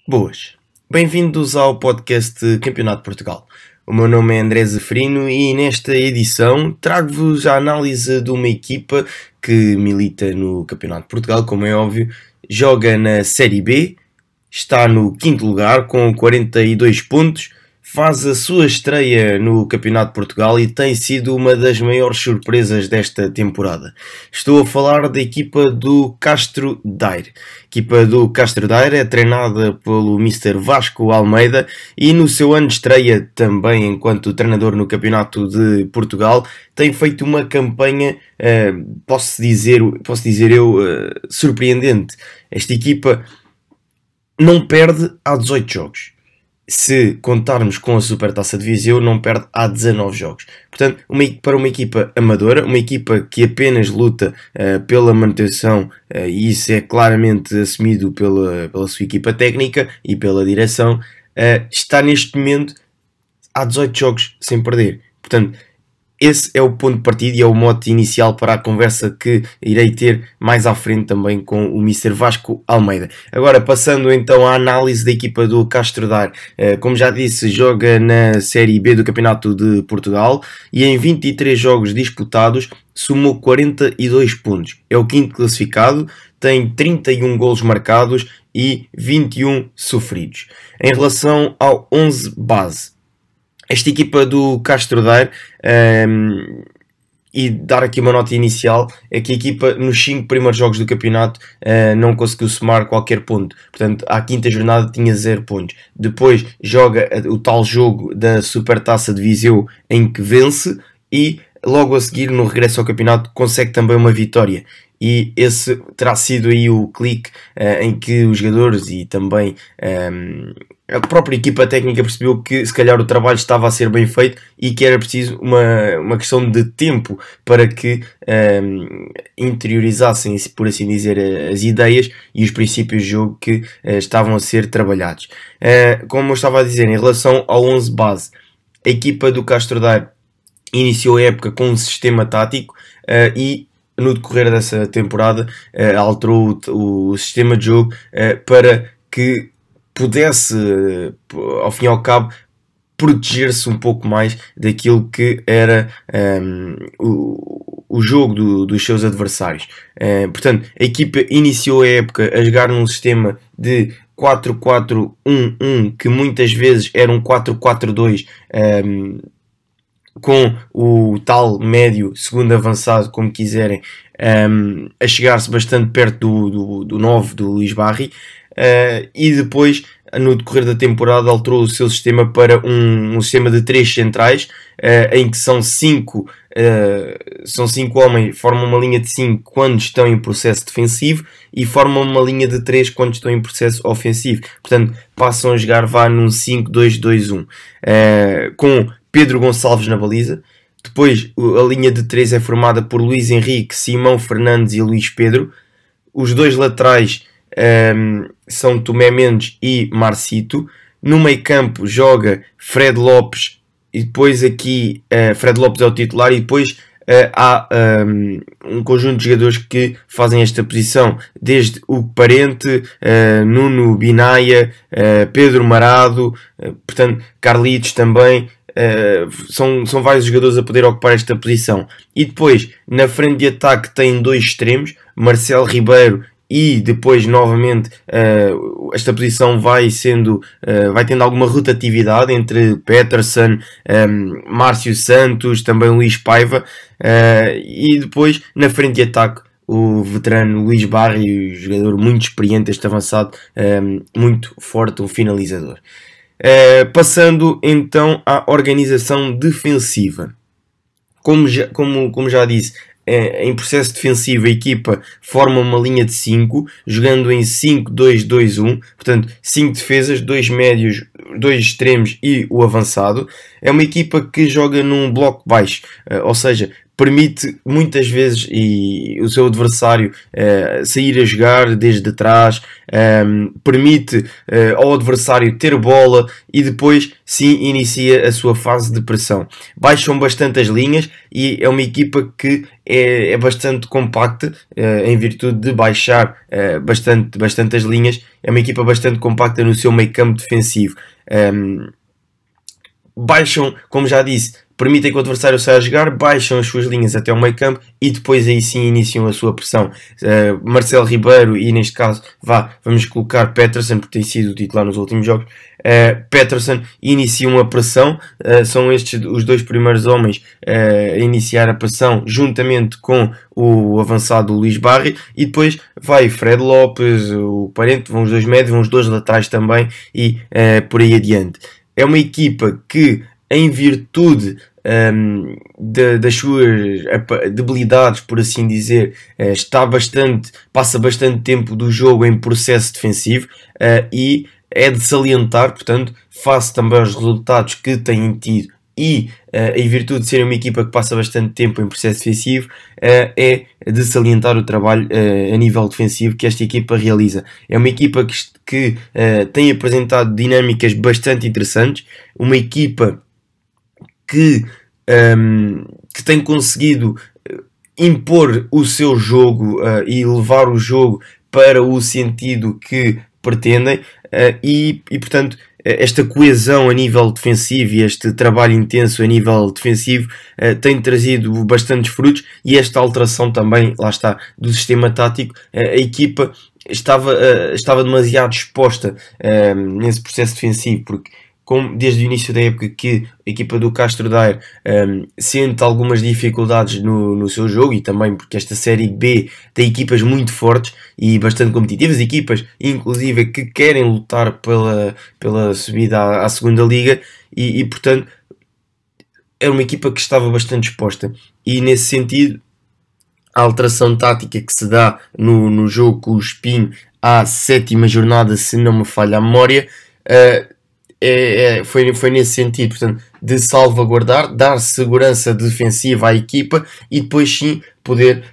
Boas, bem-vindos ao podcast Campeonato de Portugal. O meu nome é André Zeferino e nesta edição trago-vos a análise de uma equipa que milita no Campeonato de Portugal, como é óbvio, joga na Série B, está no quinto lugar com 42 pontos, faz a sua estreia no Campeonato de Portugal e tem sido uma das maiores surpresas desta temporada. Estou a falar da equipa do Castro Daire. A equipa do Castro Daire é treinada pelo Mr. Vasco Almeida e no seu ano de estreia também enquanto treinador no Campeonato de Portugal tem feito uma campanha, posso dizer eu, surpreendente. Esta equipa não perde há 18 jogos. Se contarmos com a Supertaça de Viseu, não perde há 19 jogos. Portanto, para uma equipa amadora, uma equipa que apenas luta pela manutenção, e isso é claramente assumido pela sua equipa técnica e pela direção, está neste momento há 18 jogos sem perder. Portanto, esse é o ponto de partida e é o mote inicial para a conversa que irei ter mais à frente também com o Mr. Vasco Almeida. Agora, passando então à análise da equipa do Castro Daire. Como já disse, joga na Série B do Campeonato de Portugal e em 23 jogos disputados somou 42 pontos. É o quinto classificado, tem 31 golos marcados e 21 sofridos. Em relação ao 11 base, esta equipa do Castro Daire, e dar aqui uma nota inicial, é que a equipa nos 5 primeiros jogos do campeonato não conseguiu somar qualquer ponto. Portanto, à quinta jornada tinha 0 pontos. Depois joga o tal jogo da Supertaça de Viseu em que vence e logo a seguir, no regresso ao campeonato, consegue também uma vitória. E esse terá sido aí o clique em que os jogadores e também a própria equipa técnica percebeu que se calhar o trabalho estava a ser bem feito e que era preciso uma questão de tempo para que interiorizassem, por assim dizer, as ideias e os princípios de jogo que estavam a ser trabalhados. Como eu estava a dizer, em relação ao 11 base, a equipa do Castro Daire iniciou a época com um sistema tático e no decorrer dessa temporada alterou o sistema de jogo para que pudesse, ao fim e ao cabo, proteger-se um pouco mais daquilo que era o jogo dos seus adversários. Portanto, a equipa iniciou a época a jogar num sistema de 4-4-1-1, que muitas vezes era um 4-4-2, com o tal médio, segundo avançado, como quiserem, a chegar-se bastante perto do 9 do Luís Barry, e depois, no decorrer da temporada, alterou o seu sistema para um sistema de 3 centrais, em que são 5 homens, formam uma linha de 5 quando estão em processo defensivo e formam uma linha de 3 quando estão em processo ofensivo. Portanto, passam a jogar num 5-2-2-1, com Pedro Gonçalves na baliza. Depois a linha de 3 é formada por Luís Henrique, Simão Fernandes e Luís Pedro. Os dois laterais são Tomé Mendes e Marcito. No meio campo joga Fred Lopes e depois aqui Fred Lopes é o titular e depois há um conjunto de jogadores que fazem esta posição, desde o Parente, Nuno Binaia, Pedro Marado, portanto Carlitos também. São vários jogadores a poder ocupar esta posição. E depois, na frente de ataque, tem 2 extremos, Marcelo Ribeiro, e depois, novamente, esta posição vai tendo alguma rotatividade entre Peterson, Márcio Santos, também Luís Paiva, e depois, na frente de ataque, o veterano Luís Barry, jogador muito experiente, este avançado, muito forte, um finalizador. Passando então à organização defensiva. Como já disse, em processo defensivo a equipa forma uma linha de 5, jogando em 5-2-2-1, portanto 5 defesas, 2 médios, 2 extremos e o avançado. É uma equipa que joga num bloco baixo, ou seja, permite muitas vezes o seu adversário sair a jogar desde trás, permite ao adversário ter bola e depois sim inicia a sua fase de pressão. Baixam bastante as linhas e é uma equipa que é bastante compacta, em virtude de baixar bastante as linhas. É uma equipa bastante compacta no seu meio campo defensivo. Baixam, como já disse, permitem que o adversário saia a jogar, baixam as suas linhas até o meio campo e depois aí sim iniciam a sua pressão. Marcelo Ribeiro e neste caso vamos colocar Peterson, porque tem sido titular nos últimos jogos. Peterson iniciam a pressão, são estes os dois primeiros homens a iniciar a pressão juntamente com o avançado Luís Barry, e depois vai Fred Lopes, o Parente, vão os dois médios, vão os dois laterais também e por aí adiante. É uma equipa que, em virtude das suas debilidades, por assim dizer, passa bastante tempo do jogo em processo defensivo, e é de salientar, portanto, face também aos resultados que têm tido e em virtude de ser uma equipa que passa bastante tempo em processo defensivo, é de salientar o trabalho a nível defensivo que esta equipa realiza. É uma equipa que tem apresentado dinâmicas bastante interessantes, uma equipa que tem conseguido impor o seu jogo e levar o jogo para o sentido que pretendem, e portanto esta coesão a nível defensivo e este trabalho intenso a nível defensivo tem trazido bastantes frutos, e esta alteração também, lá está, do sistema tático. A equipa estava demasiado exposta nesse processo defensivo, porque desde o início da época que a equipa do Castro Daire sente algumas dificuldades no seu jogo, e também porque esta Série B tem equipas muito fortes e bastante competitivas, equipas inclusive que querem lutar pela subida à segunda liga, e portanto era uma equipa que estava bastante exposta, e nesse sentido a alteração tática que se dá no jogo com o Espinho à 7ª jornada, se não me falha a memória, foi nesse sentido, portanto, de salvaguardar, dar segurança defensiva à equipa e depois sim poder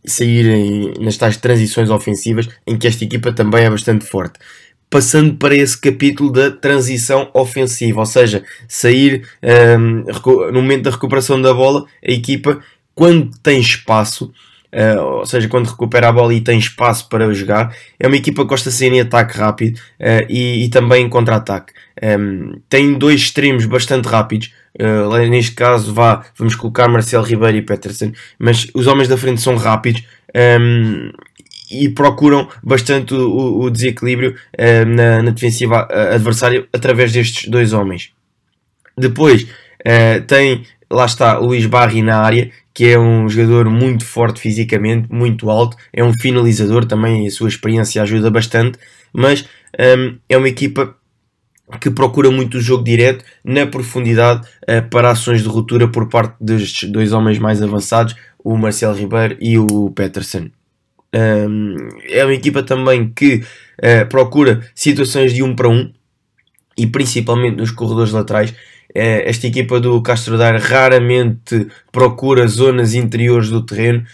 sair nas tais transições ofensivas, em que esta equipa também é bastante forte. Passando para esse capítulo da transição ofensiva, ou seja, sair no momento da recuperação da bola, a equipa, quando tem espaço, ou seja, quando recupera a bola e tem espaço para jogar, é uma equipa que gosta de sair em ataque rápido e também em contra-ataque. Tem dois extremos bastante rápidos, neste caso vamos colocar Marcelo Ribeiro e Peterson, mas os homens da frente são rápidos e procuram bastante o desequilíbrio na defensiva adversária através destes dois homens. Depois lá está o Luís Barry na área, que é um jogador muito forte fisicamente, muito alto, é um finalizador também, a sua experiência ajuda bastante, mas é uma equipa que procura muito o jogo direto na profundidade para ações de ruptura por parte destes dois homens mais avançados, o Marcelo Ribeiro e o Peterson. É uma equipa também que procura situações de 1 para 1 e principalmente nos corredores laterais. Esta equipa do Castro Daire raramente procura zonas interiores do terreno,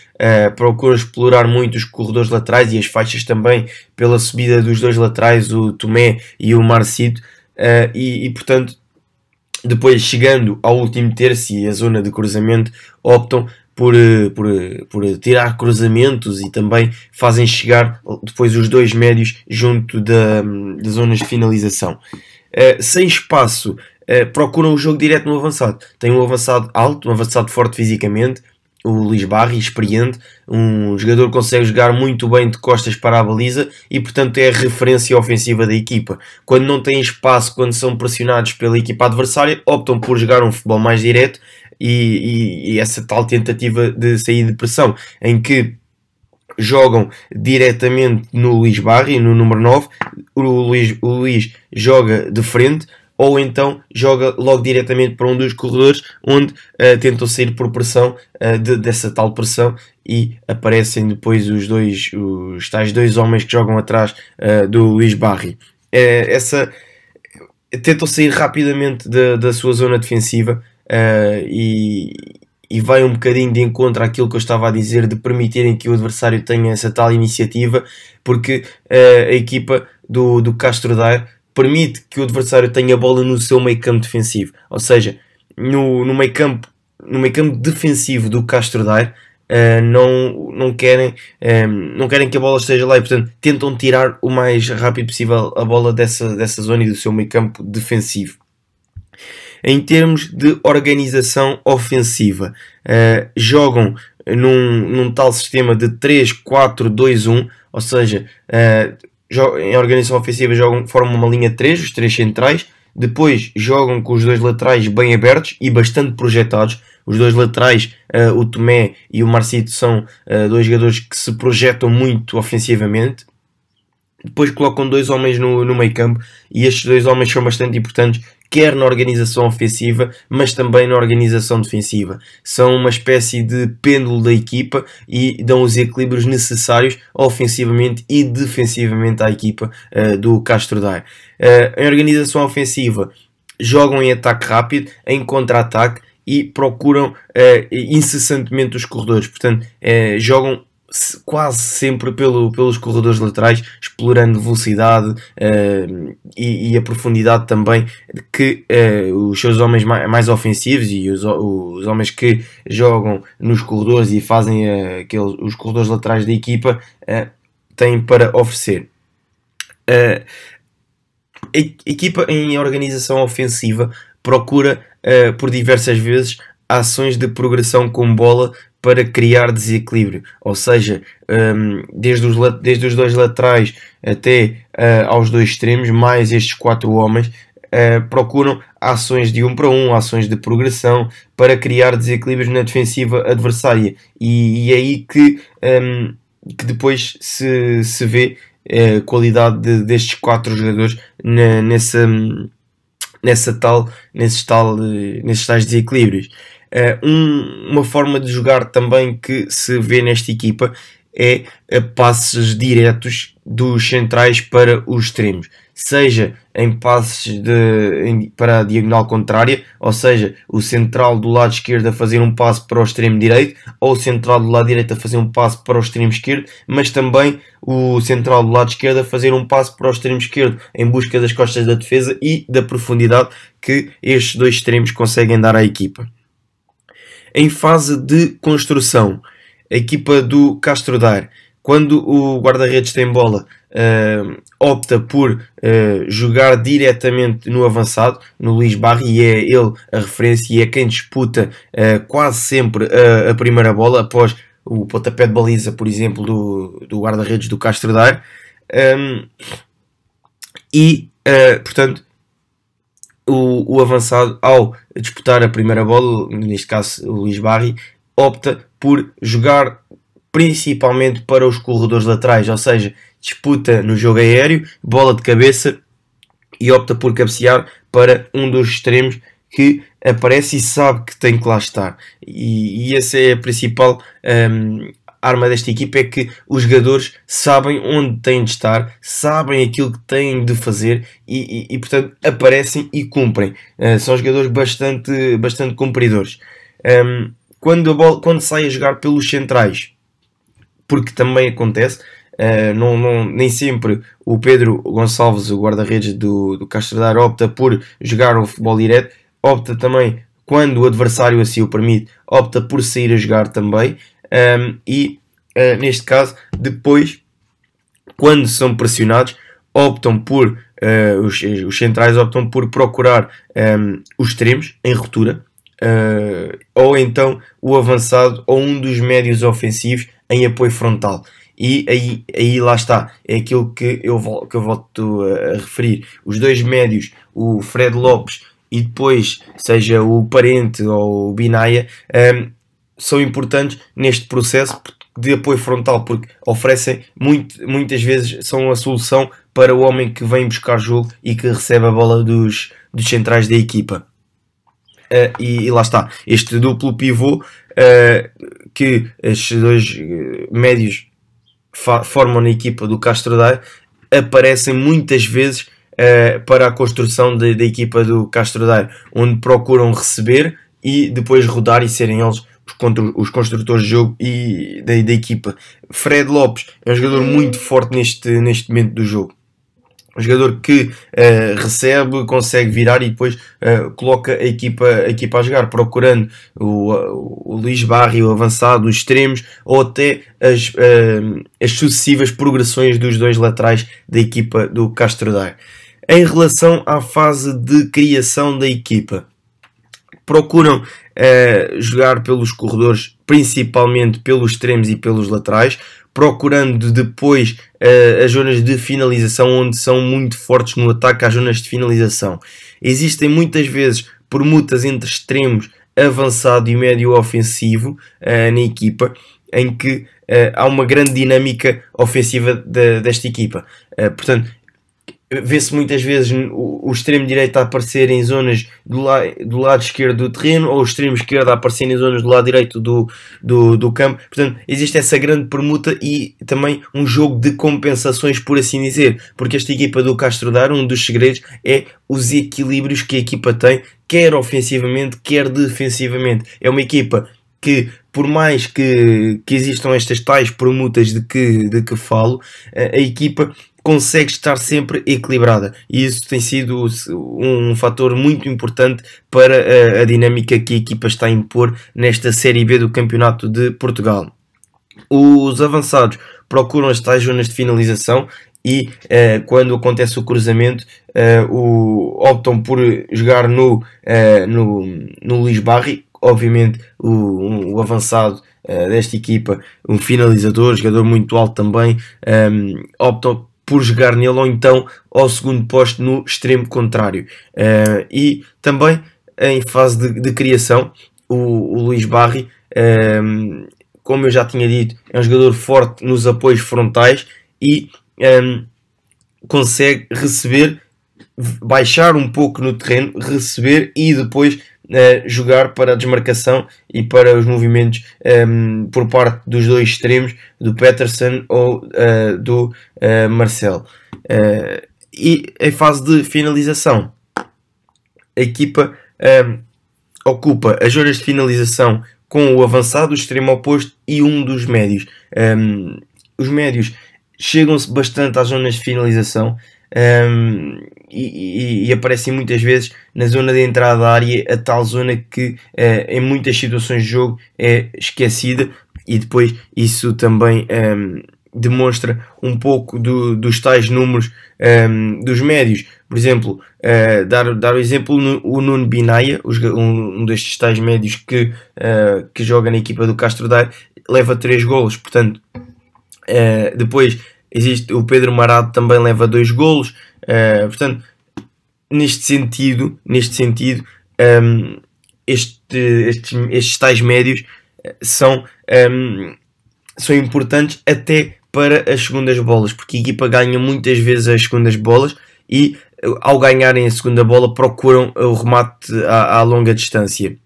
procura explorar muito os corredores laterais e as faixas também pela subida dos dois laterais, o Tomé e o Marcito, e portanto depois, chegando ao último terço e a zona de cruzamento, optam por tirar cruzamentos e também fazem chegar depois os dois médios junto das zonas de finalização. Sem espaço, procuram o jogo direto no avançado. Tem um avançado alto, um avançado forte fisicamente, o Luís Barry, experiente, um jogador que consegue jogar muito bem de costas para a baliza e portanto é a referência ofensiva da equipa. Quando não têm espaço, quando são pressionados pela equipa adversária, optam por jogar um futebol mais direto e essa tal tentativa de sair de pressão, em que jogam diretamente no Luís Barry, no número 9, o Luís joga de frente, ou então joga logo diretamente para um dos corredores, onde tentam sair por pressão, dessa tal pressão, e aparecem depois os tais dois homens que jogam atrás do Luís Barry. Tentam sair rapidamente da sua zona defensiva, e e vai um bocadinho de encontro àquilo que eu estava a dizer, de permitirem que o adversário tenha essa tal iniciativa, porque a equipa do Castro Daire permite que o adversário tenha a bola no seu meio campo defensivo, ou seja, no meio campo defensivo do Castro Daire, não querem que a bola esteja lá e, portanto, tentam tirar o mais rápido possível a bola dessa zona e do seu meio campo defensivo. Em termos de organização ofensiva, jogam num tal sistema de 3-4-2-1, ou seja, em organização ofensiva formam uma linha 3, os 3 centrais, depois jogam com os 2 laterais bem abertos e bastante projetados. Os 2 laterais, o Tomé e o Marcito, são 2 jogadores que se projetam muito ofensivamente. Depois colocam 2 homens no meio campo, e estes 2 homens são bastante importantes, quer na organização ofensiva, mas também na organização defensiva. São uma espécie de pêndulo da equipa e dão os equilíbrios necessários ofensivamente e defensivamente à equipa do Castro Daire. Em organização ofensiva, jogam em ataque rápido, em contra-ataque, e procuram incessantemente os corredores. Portanto, jogam quase sempre pelos corredores laterais, explorando velocidade e a profundidade também que os seus homens mais ofensivos e os homens que jogam nos corredores e fazem os corredores laterais da equipa têm para oferecer. A equipa em organização ofensiva procura por diversas vezes ações de progressão com bola para criar desequilíbrio, ou seja, desde os 2 laterais até aos 2 extremos, mais estes 4 homens, procuram ações de 1 para 1, ações de progressão para criar desequilíbrios na defensiva adversária, e é aí que depois se vê a qualidade destes 4 jogadores nesses tais desequilíbrios. Uma forma de jogar também que se vê nesta equipa é passes diretos dos centrais para os extremos, seja em passes para a diagonal contrária, ou seja, o central do lado esquerdo a fazer um passe para o extremo direito, ou o central do lado direito a fazer um passe para o extremo esquerdo, mas também o central do lado esquerdo a fazer um passe para o extremo esquerdo, em busca das costas da defesa e da profundidade que estes 2 extremos conseguem dar à equipa. Em fase de construção, a equipa do Castro Daire, quando o guarda-redes tem bola, opta por jogar diretamente no avançado, no Luís Barry, e é ele a referência e é quem disputa quase sempre a primeira bola, após o pontapé de baliza, por exemplo, do guarda-redes do Castro Daire. Portanto, o avançado, ao disputar a primeira bola, neste caso o Luís Barry, opta por jogar principalmente para os corredores laterais, ou seja, disputa no jogo aéreo, bola de cabeça, e opta por cabecear para um dos extremos que aparece e sabe que tem que lá estar. E essa é a principal arma desta equipa, é que os jogadores sabem onde têm de estar, sabem aquilo que têm de fazer e portanto, aparecem e cumprem. São jogadores bastante cumpridores. Quando sai a jogar pelos centrais, porque também acontece, nem sempre o Pedro Gonçalves, o guarda-redes do Castro Daire, opta por jogar o futebol direto, opta também, quando o adversário assim o permite, opta por sair a jogar também, neste caso, depois, quando são pressionados, optam por os centrais optam por procurar os extremos em ruptura, ou então o avançado ou um dos médios ofensivos em apoio frontal. E aí lá está, é aquilo que eu volto a referir. Os 2 médios, o Fred Lopes e depois seja o Parente ou o Binaia, são importantes neste processo de apoio frontal, porque oferecem muitas vezes, são a solução para o homem que vem buscar jogo e que recebe a bola dos centrais da equipa. E lá está, este duplo pivô que estes 2 médios formam na equipa do Castro Daire, aparecem muitas vezes para a construção da equipa do Castro Daire, onde procuram receber e depois rodar e serem eles contra os construtores de jogo e da equipa. Fred Lopes é um jogador muito forte neste momento do jogo. Um jogador que recebe, consegue virar e depois coloca a equipa a jogar, procurando o Luís Barry, o avançado, os extremos, ou até as sucessivas progressões dos dois laterais da equipa do Castro Daire. Em relação à fase de criação da equipa, procuram jogar pelos corredores, principalmente pelos extremos e pelos laterais, procurando depois as zonas de finalização, onde são muito fortes no ataque às zonas de finalização. Existem muitas vezes permutas entre extremos, avançado e médio ofensivo na equipa, em que há uma grande dinâmica ofensiva desta equipa. Portanto, vê-se muitas vezes o extremo direito a aparecer em zonas do lado esquerdo do terreno, ou o extremo esquerdo a aparecer em zonas do lado direito do campo. Portanto, existe essa grande permuta e também um jogo de compensações, por assim dizer, porque esta equipa do Castro Daire, um dos segredos é os equilíbrios que a equipa tem, quer ofensivamente, quer defensivamente. É uma equipa que, por mais que existam estas tais permutas de que falo, a equipa consegue estar sempre equilibrada, e isso tem sido um fator muito importante para a dinâmica que a equipa está a impor nesta Série B do Campeonato de Portugal. Os avançados procuram as tais zonas de finalização e quando acontece o cruzamento optam por jogar no Luís Barry, obviamente o avançado desta equipa, um finalizador, jogador muito alto também, optam por jogar nele, ou então ao segundo posto no extremo contrário. E também em fase de criação, o Luís Barry, como eu já tinha dito, é um jogador forte nos apoios frontais e consegue receber, baixar um pouco no terreno, receber e depois jogar para a desmarcação e para os movimentos por parte dos dois extremos, do Peterson ou do Marcel. E em fase de finalização, a equipa ocupa as zonas de finalização com o avançado, o extremo oposto e um dos médios. Os médios chegam-se bastante às zonas de finalização e aparecem muitas vezes na zona de entrada da área, a tal zona que em muitas situações de jogo é esquecida, e depois isso também demonstra um pouco dos tais números dos médios. Por exemplo, dar o exemplo, o Nuno Binaia, um destes tais médios que joga na equipa do Castro Daire, leva 3 golos. Portanto, depois existe o Pedro Marado, também leva 2 golos. Portanto, neste sentido, estes tais médios são importantes até para as segundas bolas, porque a equipa ganha muitas vezes as segundas bolas e, ao ganharem a segunda bola, procuram o remate à longa distância.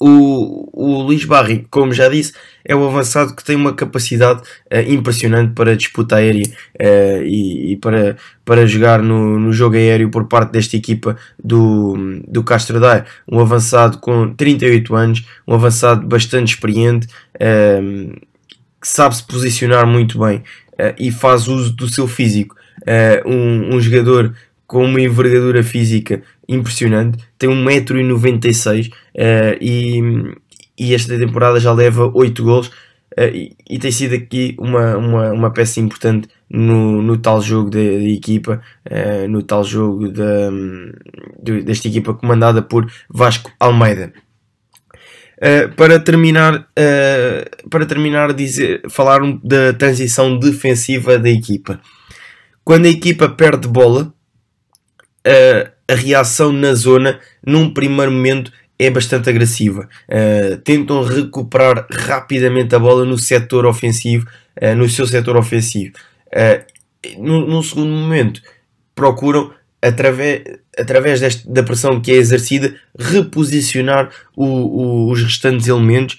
O Luís Barry, como já disse, é um avançado que tem uma capacidade impressionante para disputa aérea e para jogar no jogo aéreo por parte desta equipa do Castro Daire. Um avançado com 38 anos, um avançado bastante experiente, que sabe se posicionar muito bem e faz uso do seu físico. Um jogador com uma envergadura física impressionante, tem 1,96 m e esta temporada já leva 8 golos e tem sido aqui uma peça importante no tal jogo da equipa, no tal jogo desta equipa comandada por Vasco Almeida. Para terminar, falar da transição defensiva da equipa. Quando a equipa perde bola, a reação na zona, num primeiro momento, é bastante agressiva. Tentam recuperar rapidamente a bola no setor ofensivo, no seu setor ofensivo. Num segundo momento, procuram, através da pressão que é exercida, reposicionar os restantes elementos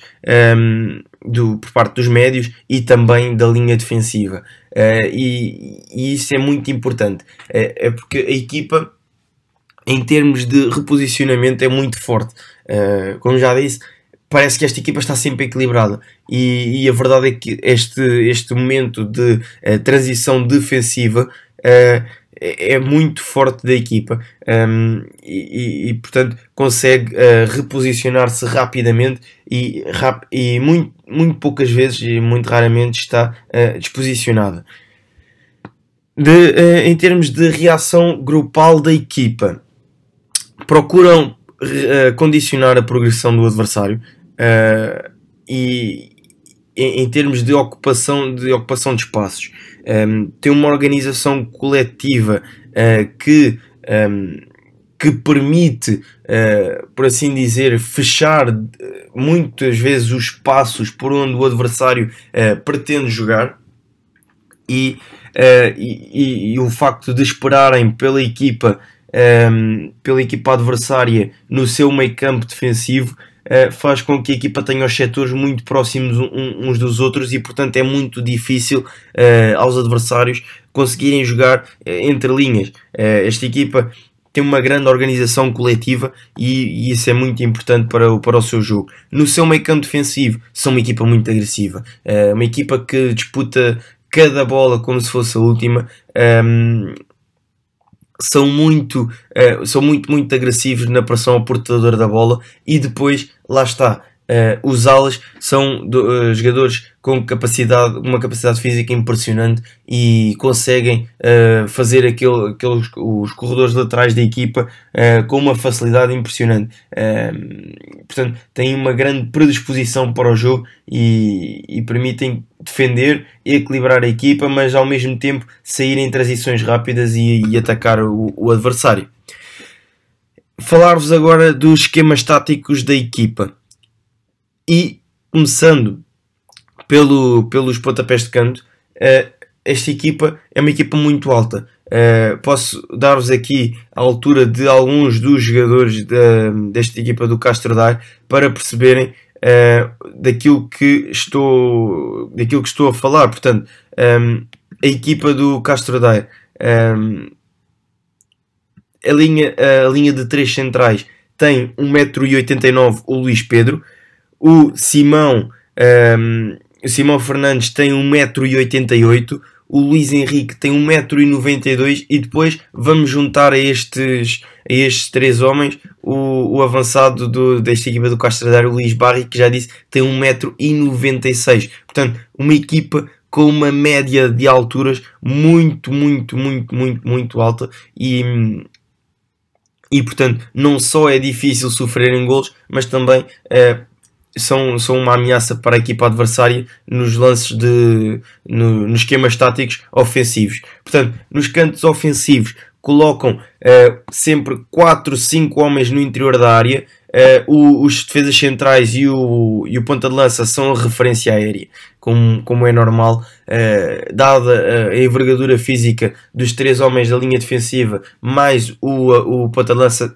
por parte dos médios e também da linha defensiva. E isso é muito importante. É porque a equipa, em termos de reposicionamento, é muito forte. Como já disse, parece que esta equipa está sempre equilibrada, e a verdade é que este momento de transição defensiva é muito forte da equipa, portanto consegue reposicionar-se rapidamente e muito poucas vezes e muito raramente está desposicionada. Em termos de reação grupal da equipa, procuram condicionar a progressão do adversário, e em termos de ocupação de espaços, tem uma organização coletiva que permite, por assim dizer, fechar muitas vezes os espaços por onde o adversário pretende jogar, e o facto de esperarem pela equipa adversária no seu meio campo defensivo faz com que a equipa tenha os setores muito próximos uns dos outros, e portanto é muito difícil aos adversários conseguirem jogar entre linhas. Esta equipa tem uma grande organização coletiva, e isso é muito importante para o seu jogo. No seu meio campo defensivo, são uma equipa muito agressiva, uma equipa que disputa cada bola como se fosse a última. São muito agressivos na pressão ao portador da bola, e depois, lá está, os alas são jogadores com uma capacidade física impressionante, e conseguem fazer os corredores laterais da equipa com uma facilidade impressionante. Portanto, têm uma grande predisposição para o jogo, e permitem defender e equilibrar a equipa, mas ao mesmo tempo sair em transições rápidas e atacar o adversário. Falar-vos agora dos esquemas táticos da equipa, e começando pelos pontapés de canto. Esta equipa é uma equipa muito alta. Posso dar-vos aqui a altura de alguns dos jogadores desta equipa do Castro Daire para perceberem daquilo que estou a falar. Portanto, a equipa do Castro Daire, a linha de 3 centrais tem 1,89 m o Luís Pedro. O Simão Fernandes tem 1,88 m, o Luís Henrique tem 1,92 m, e depois vamos juntar a estes 3 homens o avançado desta equipa do Castro Daire, o Luís Barri, que já disse tem 1,96 m. Portanto, uma equipa com uma média de alturas muito alta, e portanto não só é difícil sofrerem golos, mas também são uma ameaça para a equipa adversária nos lances nos esquemas táticos ofensivos. Portanto, nos cantos ofensivos colocam sempre 4, 5 homens no interior da área. Os defesas centrais e o ponta de lança são a referência aérea, como é normal, dada a envergadura física dos 3 homens da linha defensiva mais o ponta de lança.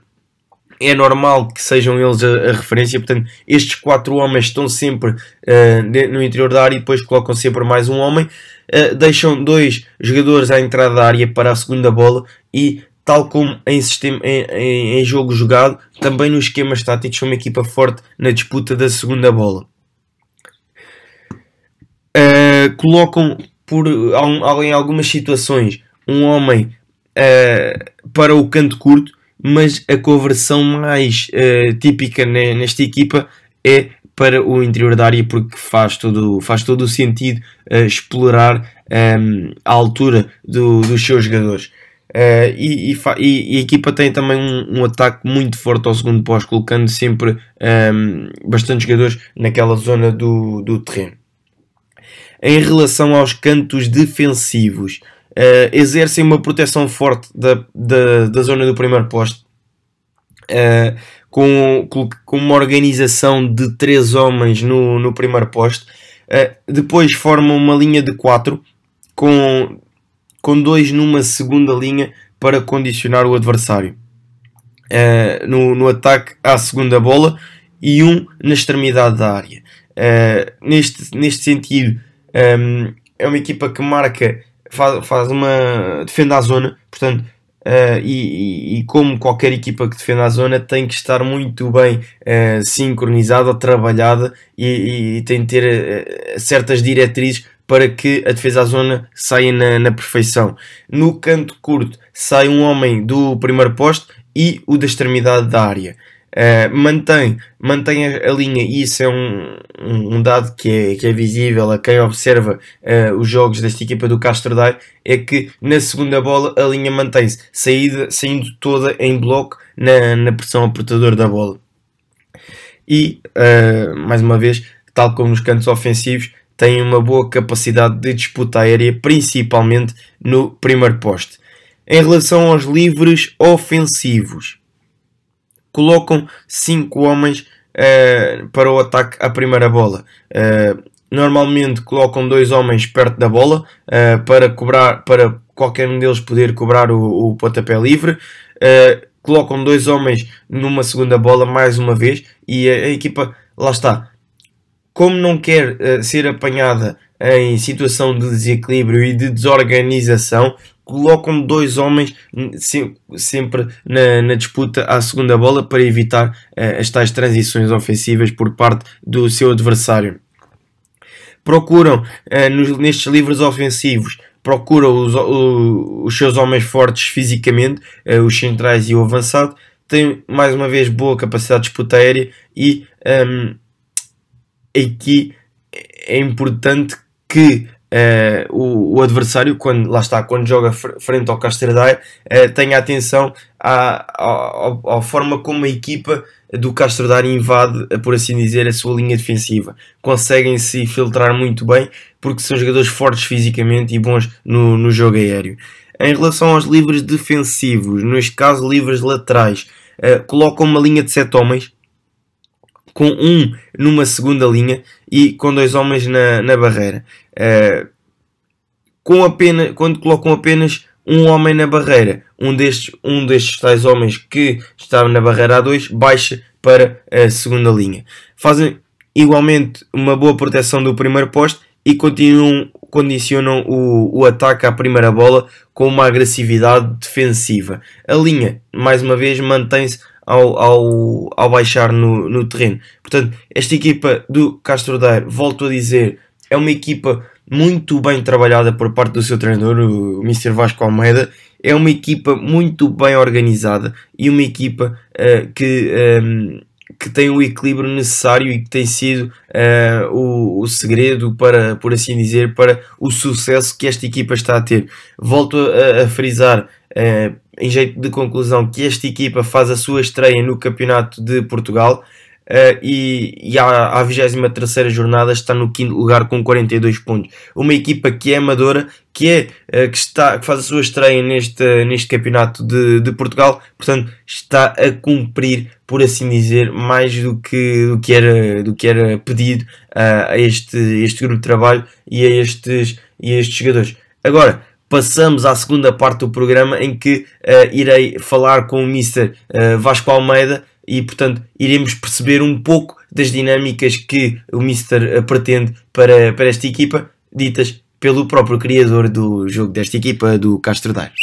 É normal que sejam eles a referência. Portanto, estes 4 homens estão sempre no interior da área, e depois colocam sempre mais um homem. Deixam 2 jogadores à entrada da área para a segunda bola, e tal como em jogo jogado, também nos esquemas táticos são uma equipa forte na disputa da segunda bola. Colocam em algumas situações um homem para o canto curto, mas a conversão mais típica nesta equipa é para o interior da área, porque faz todo o sentido explorar a altura dos seus jogadores. E a equipa tem também um ataque muito forte ao segundo pós, colocando sempre bastante jogadores naquela zona do terreno. Em relação aos cantos defensivos, exercem uma proteção forte da zona do primeiro poste, com uma organização de 3 homens no primeiro poste. Depois formam uma linha de 4 com 2 numa segunda linha para condicionar o adversário no ataque à segunda bola, e um na extremidade da área. Neste sentido, é uma equipa que marca, defende a zona. Portanto, e como qualquer equipa que defenda a zona tem que estar muito bem sincronizada, trabalhada e tem que ter certas diretrizes para que a defesa à zona saia na perfeição. No canto curto sai um homem do primeiro poste e o da extremidade da área. Mantém a linha, e isso é um dado que é visível a quem observa os jogos desta equipa do Castro Daire, é que na segunda bola a linha mantém-se saindo toda em bloco na pressão apertadora da bola. E, mais uma vez, tal como nos cantos ofensivos, tem uma boa capacidade de disputa aérea, principalmente no primeiro poste. Em relação aos livres ofensivos, colocam 5 homens para o ataque à primeira bola. Normalmente colocam 2 homens perto da bola para qualquer um deles poder cobrar o pontapé livre. Colocam 2 homens numa segunda bola mais uma vez, e a equipa, lá está, como não quer ser apanhada em situação de desequilíbrio e de desorganização, colocam 2 homens sempre na disputa à segunda bola para evitar as tais transições ofensivas por parte do seu adversário. Procuram, nestes livros ofensivos, procuram os seus homens fortes fisicamente, os centrais e o avançado. Têm, mais uma vez, boa capacidade de disputa aérea, e aqui é importante que o adversário, quando joga frente ao Castro Daire, tenha atenção à forma como a equipa do Castro Daire invade, por assim dizer, a sua linha defensiva. Conseguem se filtrar muito bem porque são jogadores fortes fisicamente e bons no jogo aéreo. Em relação aos livres defensivos, neste caso livres laterais, colocam uma linha de 7 homens, com um numa segunda linha e com 2 homens na barreira. Quando colocam apenas um homem na barreira, um destes tais homens que estava na barreira A2 baixa para a segunda linha. Fazem igualmente uma boa proteção do primeiro poste e condicionam o ataque à primeira bola com uma agressividade defensiva. A linha, mais uma vez, mantém-se ao baixar no terreno. Portanto, esta equipa do Castro Daire, volto a dizer, é uma equipa muito bem trabalhada por parte do seu treinador, o Mr. Vasco Almeida. É uma equipa muito bem organizada e uma equipa que tem o equilíbrio necessário e que tem sido o segredo para, por assim dizer, para o sucesso que esta equipa está a ter. Volto a frisar, em jeito de conclusão, que esta equipa faz a sua estreia no Campeonato de Portugal, e à 23ª jornada está no 5º lugar com 42 pontos. Uma equipa que é amadora, que faz a sua estreia neste Campeonato de Portugal, portanto está a cumprir, por assim dizer, mais do que era pedido a este grupo de trabalho e a estes jogadores. Agora passamos à segunda parte do programa, em que irei falar com o Mr. Vasco Almeida e, portanto, iremos perceber um pouco das dinâmicas que o Mr. pretende para esta equipa, ditas pelo próprio criador do jogo desta equipa, do Castro Daire.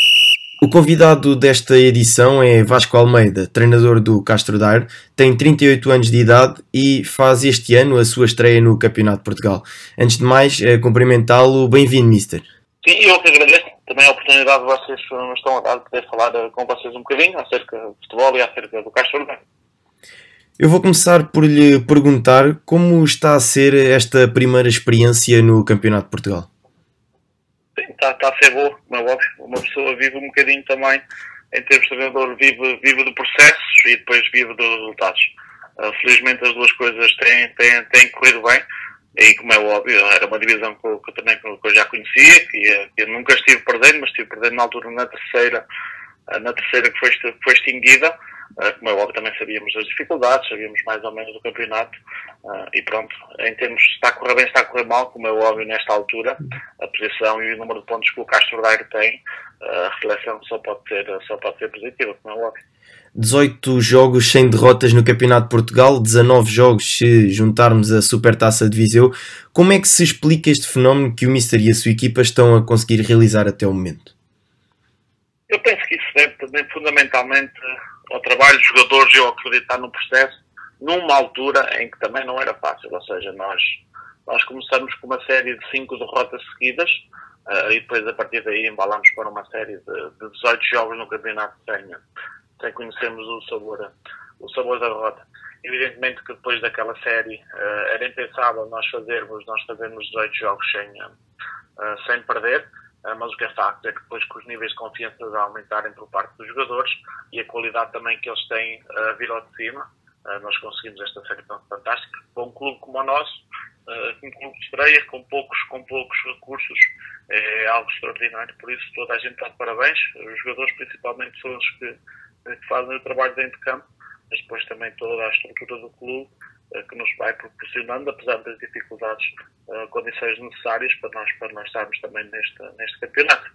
O convidado desta edição é Vasco Almeida, treinador do Castro Daire, tem 38 anos de idade e faz este ano a sua estreia no Campeonato de Portugal. Antes de mais, cumprimentá-lo. Bem-vindo, Mister. Sim, eu que agradeço também a oportunidade de vocês me estão a dar de poder falar com vocês um bocadinho acerca do futebol e acerca do Castro Daire. Eu vou começar por lhe perguntar como está a ser esta primeira experiência no Campeonato de Portugal. Sim, está a ser boa, como é óbvio. Uma pessoa vive um bocadinho também, em termos de treinador, vive de processos e depois vive de resultados. Felizmente as duas coisas têm corrido bem. E, como é óbvio, era uma divisão que eu já conhecia, que eu nunca estive perdendo, mas estive perdendo na altura na terceira que foi extinguida. Como é óbvio, também sabíamos das dificuldades, sabíamos mais ou menos do campeonato, e pronto, em termos se está a correr bem, se está a correr mal, como é óbvio, nesta altura, a posição e o número de pontos que o Castro Daire tem, a reflexão só pode ser positiva, como é óbvio. 18 jogos sem derrotas no Campeonato de Portugal, 19 jogos se juntarmos a Supertaça de Viseu. Como é que se explica este fenómeno que o Mister e a sua equipa estão a conseguir realizar até o momento? Eu penso que isso fundamentalmente ao trabalho dos jogadores e ao acreditar no processo, numa altura em que também não era fácil. Ou seja, nós começamos com uma série de 5 derrotas seguidas, e depois a partir daí embalámos para uma série de 18 jogos no campeonato sem conhecermos o sabor da derrota. Evidentemente que depois daquela série era impensável nós fazermos 18 jogos sem perder, mas o que é facto é que depois com os níveis de confiança a aumentarem por parte dos jogadores e a qualidade também que eles têm a vir ao de cima, nós conseguimos esta série tão fantástica. Para um clube como o nosso, um clube de estreia, com poucos recursos, é algo extraordinário. Por isso toda a gente está de parabéns, os jogadores principalmente pessoas que fazem o trabalho dentro de campo, mas depois também toda a estrutura do clube que nos vai proporcionando, apesar das dificuldades, condições necessárias para nós estarmos também neste campeonato.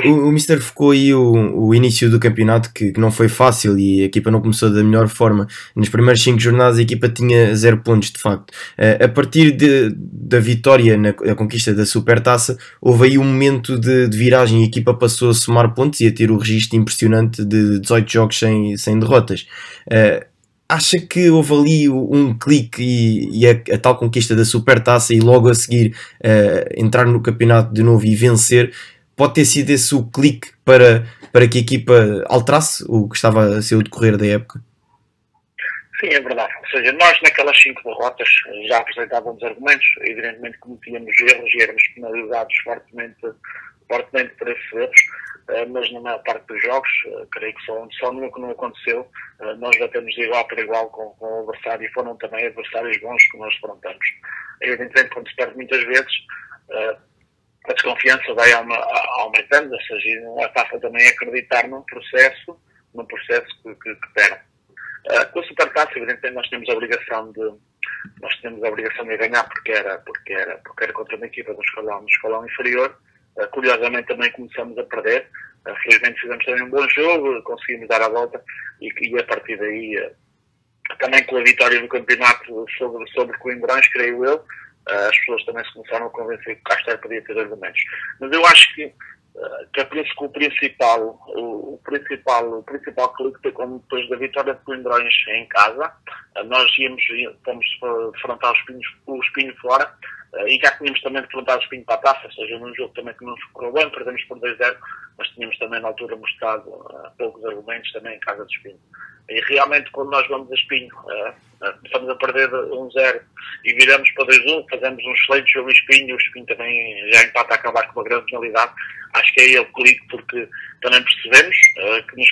O Mister focou aí o início do campeonato que não foi fácil e a equipa não começou da melhor forma. Nas primeiras 5 jornadas a equipa tinha 0 pontos de facto. A partir da vitória na conquista da Supertaça houve aí um momento de viragem e a equipa passou a somar pontos e a ter o registro impressionante de 18 jogos sem derrotas. Acha que houve ali um clique e a tal conquista da Supertaça e logo a seguir entrar no campeonato de novo e vencer pode ter sido esse o clique para que a equipa alterasse o que estava a ser o decorrer da época? Sim, é verdade. Ou seja, nós naquelas 5 derrotas já apresentávamos argumentos, evidentemente cometíamos erros e éramos penalizados fortemente por esses erros, mas na maior parte dos jogos, creio que só nunca que não aconteceu, nós batemos de igual para igual com o adversário e foram também adversários bons que nós defrontamos. Evidentemente, quando se perde muitas vezes, a desconfiança vai aumentando, ou seja, não é fácil também acreditar num processo que perde. Com a Supertaça, evidentemente, nós temos a obrigação de ganhar porque era contra uma equipa do escalão inferior. Curiosamente também começamos a perder. Felizmente fizemos também um bom jogo, conseguimos dar a volta e a partir daí, também com a vitória do campeonato sobre Coimbrões, creio eu, as pessoas também se começaram a convencer que o Castro podia ter argumentos. Mas eu acho que o principal clique foi como depois da vitória de Coimbrões em casa, nós fomos defrontar o Espinho fora, e já tínhamos também defrontado o Espinho para a taça, ou seja, num jogo também que não correu bem, perdemos por 2-0, mas tínhamos também na altura mostrado poucos argumentos também em casa do Espinho. E realmente quando nós vamos a Espinho, começamos a perder 1-0 e viramos para 2-1, fazemos um excelente jogo em Espinho, o Espinho também já empata a acabar com uma grande penalidade. Acho que é aí o clique, porque também percebemos que nos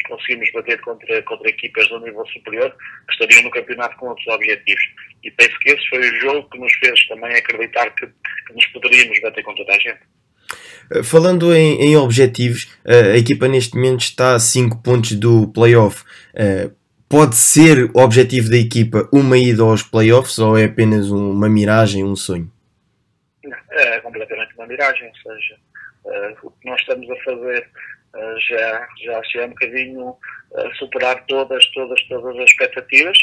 conseguimos bater contra equipas do nível superior que estariam no campeonato com outros objetivos. E penso que esse foi o jogo que nos fez também acreditar que nos poderíamos bater com toda a gente. Falando em objetivos, a equipa neste momento está a 5 pontos do play-off. Pode ser o objetivo da equipa uma ida aos play-offs ou é apenas uma miragem, um sonho? Não, é completamente uma miragem, ou seja, o que nós estamos a fazer já é um bocadinho superar todas as expectativas,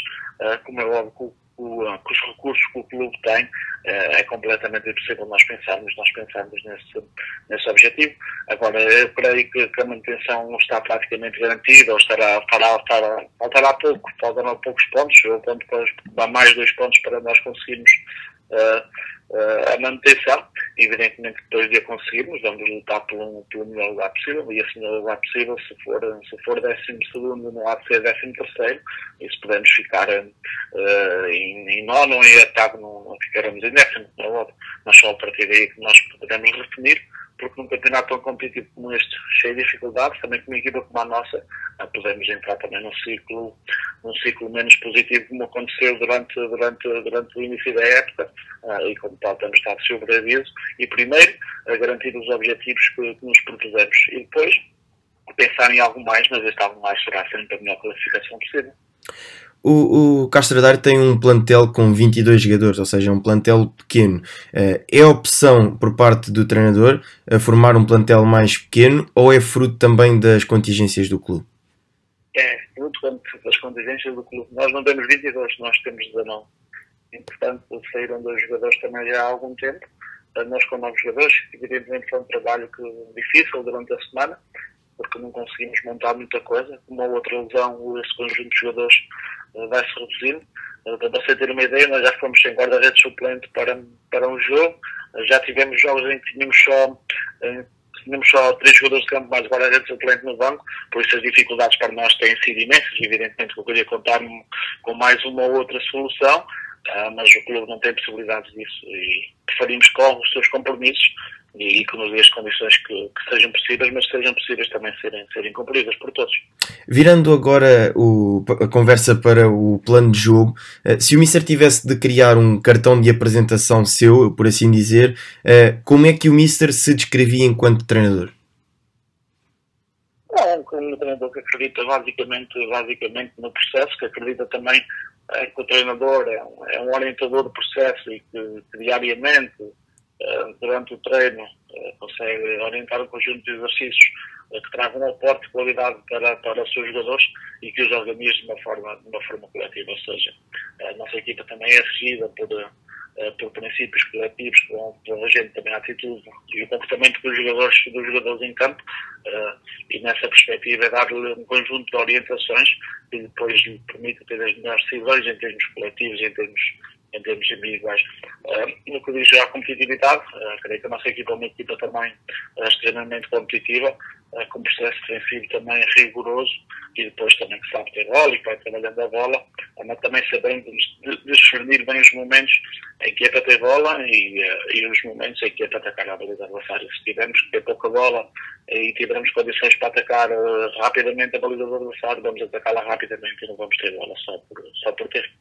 como é óbvio que os recursos que o clube tem, é completamente impossível nós pensarmos nesse objetivo. Agora, eu creio que a manutenção está praticamente garantida, ou faltará pouco, faltarão poucos pontos, eu conto para mais 2 pontos para nós conseguirmos a manutenção. Evidentemente, depois de a conseguirmos, vamos lutar pelo melhor lugar possível, e esse melhor lugar possível, se for 12º, não há de ser 13º, e se pudermos ficar em 9º ou em 8º, não ficaremos em 10º, não é óbvio, mas só a partir daí que nós poderemos definir, porque num campeonato tão competitivo como este, cheio de dificuldades, também com uma equipa como a nossa, podemos entrar também num ciclo menos positivo, como aconteceu durante o início da época, e como tal temos estado sobre aviso, e primeiro a garantir os objetivos que nos propusemos, e depois pensar em algo mais, mas este algo mais será sempre a melhor classificação possível. O Castro Daire tem um plantel com 22 jogadores, ou seja, um plantel pequeno. É opção por parte do treinador a formar um plantel mais pequeno ou é fruto também das contingências do clube? É fruto das contingências do clube. Nós não temos 22, nós temos 19. E, portanto, saíram 2 jogadores também já há algum tempo. Nós com 9 jogadores, evidentemente foi um trabalho difícil durante a semana, porque não conseguimos montar muita coisa. Uma outra lesão, esse conjunto de jogadores vai-se reduzindo. Para você ter uma ideia, nós já fomos sem guarda-redes suplente para um jogo. Já tivemos jogos em que tínhamos só 3 jogadores de campo mais guarda-redes suplente no banco, por isso as dificuldades para nós têm sido imensas. Evidentemente que eu queria contar com mais uma ou outra solução, mas o clube não tem possibilidades disso e preferimos com os seus compromissos e que nos dê as condições que sejam possíveis, mas que sejam possíveis também serem cumpridas por todos. Virando agora a conversa para o plano de jogo, se o Mister tivesse de criar um cartão de apresentação seu, por assim dizer, como é que o Mister se descrevia enquanto treinador? Como um treinador que acredita basicamente no processo, que acredita também que o treinador é um orientador do processo e que diariamente, durante o treino, consegue orientar um conjunto de exercícios que tragam um aporte de qualidade para os seus jogadores e que os organize de uma forma coletiva. Ou seja, a nossa equipa também é regida por princípios coletivos que vão a gente também a atitude e o comportamento dos jogadores em campo, e nessa perspectiva é dar-lhe um conjunto de orientações que depois lhe permite ter as melhores decisões em termos coletivos e em termos individuais. No que diz à competitividade, creio que a nossa equipa é uma equipa também extremamente competitiva, com processo defensivo também rigoroso e depois também que sabe ter bola e que vai trabalhando a bola, mas também sabendo discernir bem os momentos em que é para ter bola e os momentos em que é para atacar a baliza adversária. Se tivermos que ter pouca bola e tivermos condições para atacar rapidamente a baliza do adversário, vamos atacá-la rapidamente e não vamos ter bola só por ter.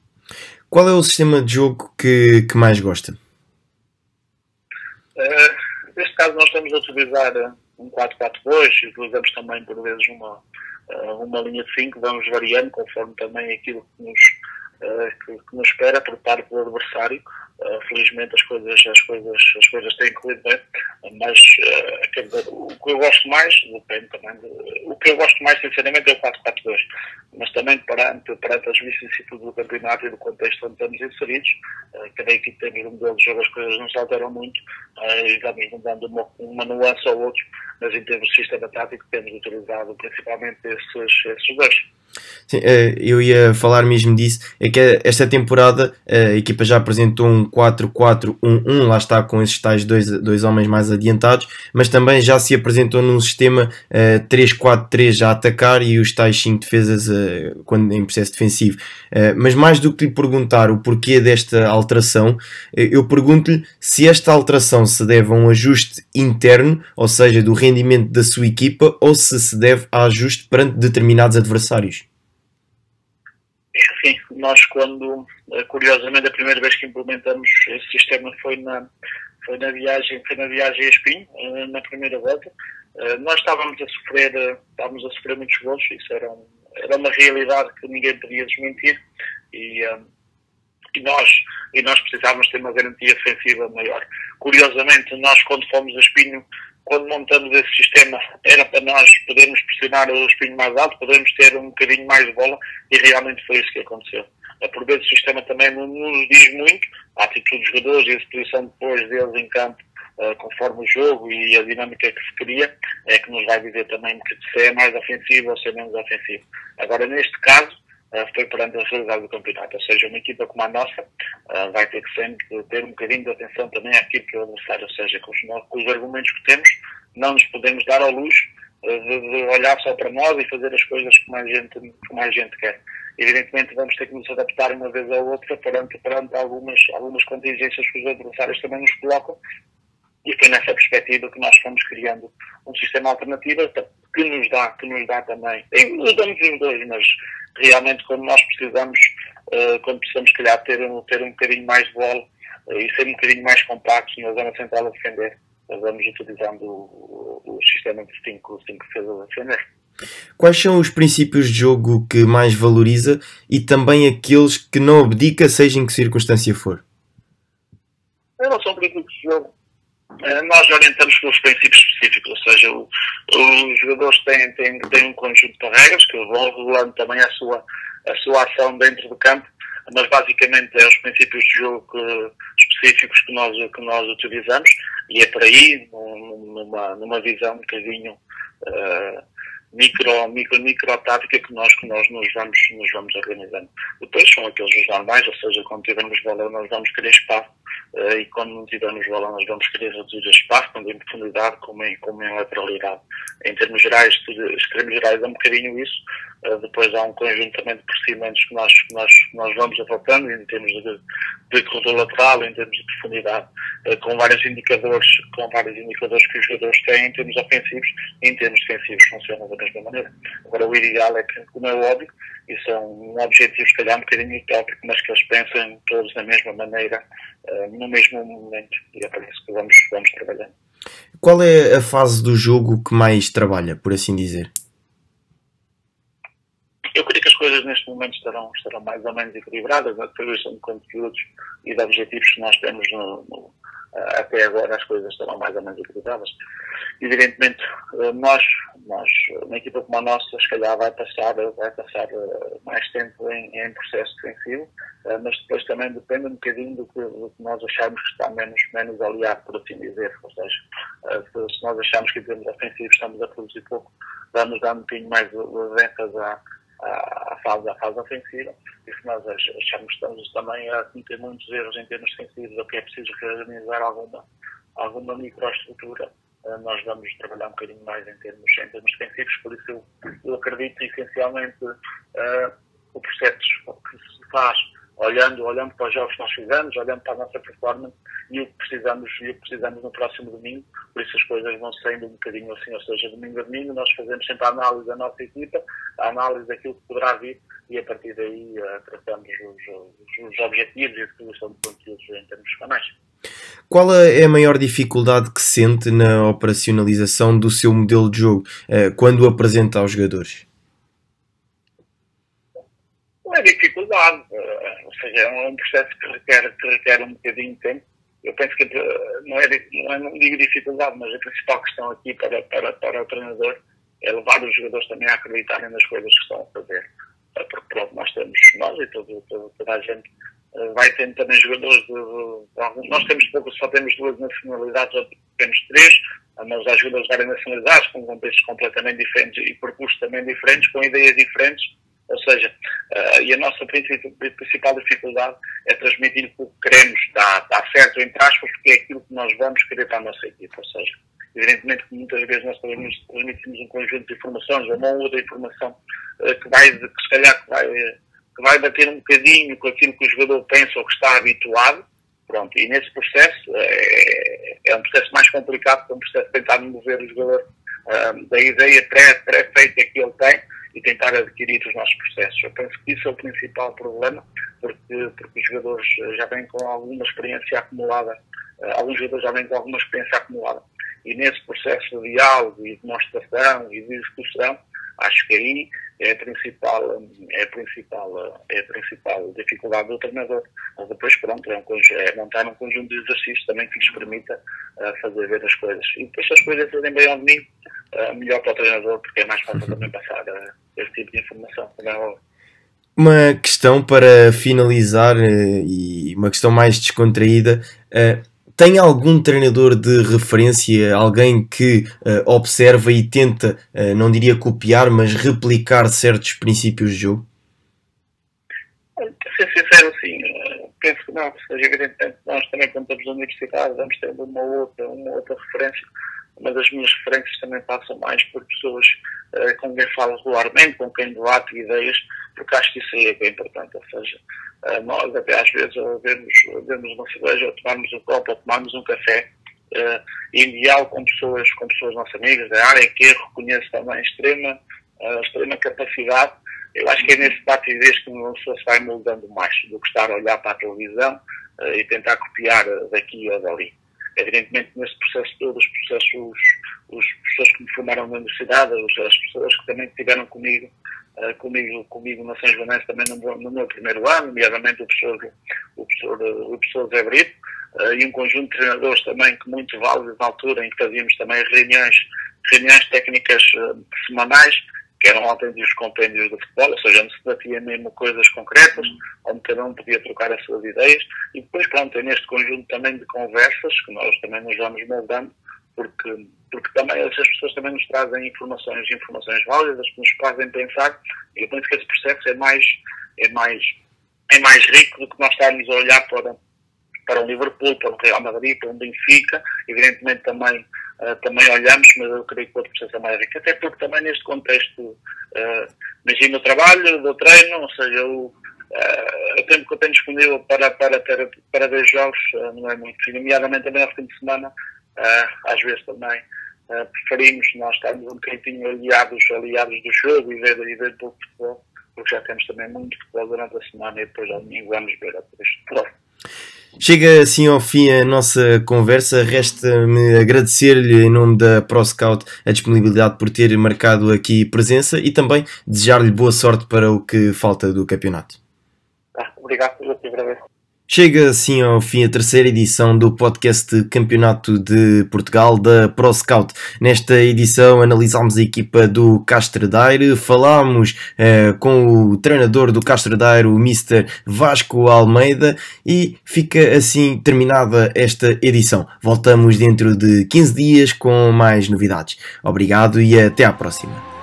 Qual é o sistema de jogo que mais gosta? Neste caso nós estamos a utilizar um 4-4-2 e utilizamos também por vezes uma linha de 5, vamos variando conforme também aquilo que nos espera por parte do adversário. Felizmente as coisas têm corrido bem, mas o que eu gosto mais, depende também o que eu gosto mais sinceramente é o 4-4-2, mas também perante as vicissitudes do campeonato e do contexto onde estamos inseridos, cada equipe tem um modelo de jogo, as coisas não se alteram muito e vamos mudando uma nuance ou outra, mas em termos de sistema tático temos utilizado principalmente esses dois. Sim, eu ia falar mesmo disso, é que esta temporada a equipa já apresentou um 4-4-1-1, lá está com esses tais dois homens mais adiantados, mas também já se apresentou num sistema 3-4-3 a atacar e os tais 5 defesas quando em processo defensivo. Mas mais do que lhe perguntar o porquê desta alteração, eu pergunto-lhe se esta alteração se deve a um ajuste interno, ou seja, do rendimento da sua equipa, ou se deve a ajuste perante determinados adversários. Sim, nós curiosamente a primeira vez que implementamos esse sistema foi na viagem a Espinho, na primeira volta. Nós estávamos a sofrer muitos golos, isso era uma realidade que ninguém podia desmentir e nós precisávamos ter uma garantia defensiva maior. Curiosamente, nós quando fomos a Espinho, quando montamos esse sistema, era para nós podermos pressionar o Espinho mais alto, podermos ter um bocadinho mais de bola e realmente foi isso que aconteceu. Por vezes o sistema também não nos diz muito, a atitude dos jogadores e a exposição depois deles em campo, conforme o jogo e a dinâmica que se cria, é que nos vai dizer também que se é mais ofensivo ou se é menos ofensivo. Agora, neste caso, foi perante a realidade do campeonato, ou seja, uma equipa como a nossa vai ter que sempre ter um bocadinho de atenção também àquilo que é o adversário, ou seja, com os argumentos que temos, não nos podemos dar ao luxo de olhar só para nós e fazer as coisas como a gente quer. Evidentemente vamos ter que nos adaptar uma vez ou outra perante algumas contingências que os adversários também nos colocam, e foi nessa perspectiva que nós fomos criando um sistema alternativo que nos dá também, nos damos os dois, mas realmente quando nós precisamos, se calhar ter um bocadinho mais de bola e ser um bocadinho mais compactos na zona central a defender, vamos utilizando o sistema de 5 defesas a defender. Quais são os princípios de jogo que mais valoriza e também aqueles que não abdica, seja em que circunstância for? Em relação ao princípio de jogo, nós orientamos pelos princípios específicos, ou seja, os jogadores têm um conjunto de regras que vão regulando também a sua ação dentro do campo, mas basicamente é os princípios de jogo específicos que nós utilizamos e é por aí, numa visão um bocadinho micro tática que nós nos vamos organizando. Depois são aqueles normais, ou seja, quando tivermos bola nós vamos querer espaço, e quando não tivermos bola nós vamos querer reduzir espaço, tanto em profundidade como em lateralidade. Em termos gerais é um bocadinho isso. Depois há um conjunto também de procedimentos que nós vamos adotando em termos de corredor lateral, em termos de profundidade, com vários indicadores que os jogadores têm em termos ofensivos e em termos defensivos funcionam da mesma maneira. Agora o ideal é que, como é óbvio, isso é um objetivo se calhar um bocadinho utópico, mas que eles pensem todos da mesma maneira, no mesmo momento, e é para isso que vamos trabalhando. Qual é a fase do jogo que mais trabalha, por assim dizer? Eu creio que as coisas neste momento estarão mais ou menos equilibradas na atribuição de conteúdos e de objetivos que nós temos até agora. As coisas estarão mais ou menos equilibradas. Evidentemente, nós uma equipa como a nossa, se calhar vai passar mais tempo em processo defensivo, mas depois também depende um bocadinho do que nós achamos que está menos aliado, por assim dizer. Ou seja, se nós achamos que em termos ofensivos estamos a produzir pouco, vamos dar um bocadinho mais de ênfase à fase ofensiva, e se nós achamos que estamos também a cometer muitos erros em termos defensivos, ou que é preciso reorganizar alguma microestrutura, nós vamos trabalhar um bocadinho mais em termos defensivos. Por isso eu acredito essencialmente o processo que se faz olhando para os jogos que nós fizemos, olhando para a nossa performance e o que precisamos no próximo domingo. Por isso as coisas vão saindo um bocadinho assim, ou seja, domingo a domingo nós fazemos sempre a análise da nossa equipa, a análise daquilo que poderá vir, e a partir daí tratamos os objetivos e a distribuição de conteúdos em termos semanais. Qual é a maior dificuldade que sente na operacionalização do seu modelo de jogo quando o apresenta aos jogadores? Não é dificuldade, ou seja, é um processo que requer um bocadinho de tempo. Eu penso que não digo dificuldade, mas a principal questão aqui para o treinador é levar os jogadores também a acreditarem nas coisas que estão a fazer. Porque pronto, nós e toda a gente vai tendo também jogadores nós só temos 2 nacionalidades, ou temos 3, mas há jogadores de várias nacionalidades, com contextos completamente diferentes e percursos também diferentes, com ideias diferentes. Ou seja, e a nossa principal dificuldade é transmitir o que queremos, está certo, entre aspas, porque é aquilo que nós vamos querer para a nossa equipa. Ou seja, evidentemente que muitas vezes nós transmitimos um conjunto de informações, ou uma outra informação que vai bater um bocadinho com aquilo que o jogador pensa ou que está habituado. Pronto, e nesse processo é um processo mais complicado, é um processo de tentar mover o jogador da ideia pré-feita que ele tem e tentar adquirir os nossos processos. Eu penso que isso é o principal problema, porque os jogadores já vêm com alguma experiência acumulada, e nesse processo de diálogo e demonstração e de discussão, acho que aí é a principal dificuldade do treinador. Mas depois, pronto, é montar um conjunto de exercícios também que lhes permita fazer ver as coisas. E depois, se as coisas serem bem ao domingo, melhor para o treinador, porque é mais fácil também passar esse tipo de informação. Uma questão para finalizar, e uma questão mais descontraída. Tem algum treinador de referência, alguém que observa e tenta, não diria copiar, mas replicar certos princípios de jogo? Para ser sincero, sim. Penso que não. Ou seja, evidentemente, nós também, quando estamos na universidade, vamos tendo uma outra referência, mas as minhas referências também passam mais por pessoas com quem falo regularmente, com quem debato ideias, porque acho que isso aí é bem importante. Ou seja, nós até às vezes bebemos uma cerveja, ou tomarmos um copo, ou tomarmos um café, em diálogo com pessoas nossas amigas da área, que eu reconheço também extrema capacidade. Eu acho que é nesse debate de ideias que uma pessoa se vai moldando mais do que estar a olhar para a televisão e tentar copiar daqui ou dali. Evidentemente, nesse processo todo, os professores que me formaram na universidade, as pessoas que também estiveram comigo na São Joanense também no meu primeiro ano, nomeadamente o professor Zé Brito, e um conjunto de treinadores também que muito válidos na altura, em que fazíamos também reuniões técnicas semanais, que eram autênticos compêndios de futebol, ou seja, onde se debatia mesmo coisas concretas, onde cada um podia trocar as suas ideias, e depois, pronto, é neste conjunto também de conversas, que nós também nos vamos moldando, porque também as pessoas também nos trazem informações válidas que nos fazem pensar, e eu penso que esse processo é mais rico do que nós estarmos a olhar para o Liverpool, para o Real Madrid, para o Benfica. Evidentemente também olhamos, mas eu creio que o outro processo é mais rico, até porque também neste contexto, imagino o trabalho, do treino, ou seja, o tempo que eu tenho disponível para ver jogos não é muito, nomeadamente também ao fim de semana, às vezes também preferimos nós estarmos um bocadinho aliados do jogo e ver pouco futebol, porque já temos também muito futebol durante a semana e depois ao domingo vamos ver este futebol. Chega assim ao fim a nossa conversa. Resta-me agradecer-lhe em nome da ProScout a disponibilidade por ter marcado aqui presença e também desejar-lhe boa sorte para o que falta do campeonato. Obrigado, eu te agradeço. Chega assim ao fim a terceira edição do podcast Campeonato de Portugal da ProScout. Nesta edição analisámos a equipa do Castre Daire, falámos com o treinador do Castre Daire, o Mr. Vasco Almeida, e fica assim terminada esta edição. Voltamos dentro de 15 dias com mais novidades. Obrigado e até à próxima.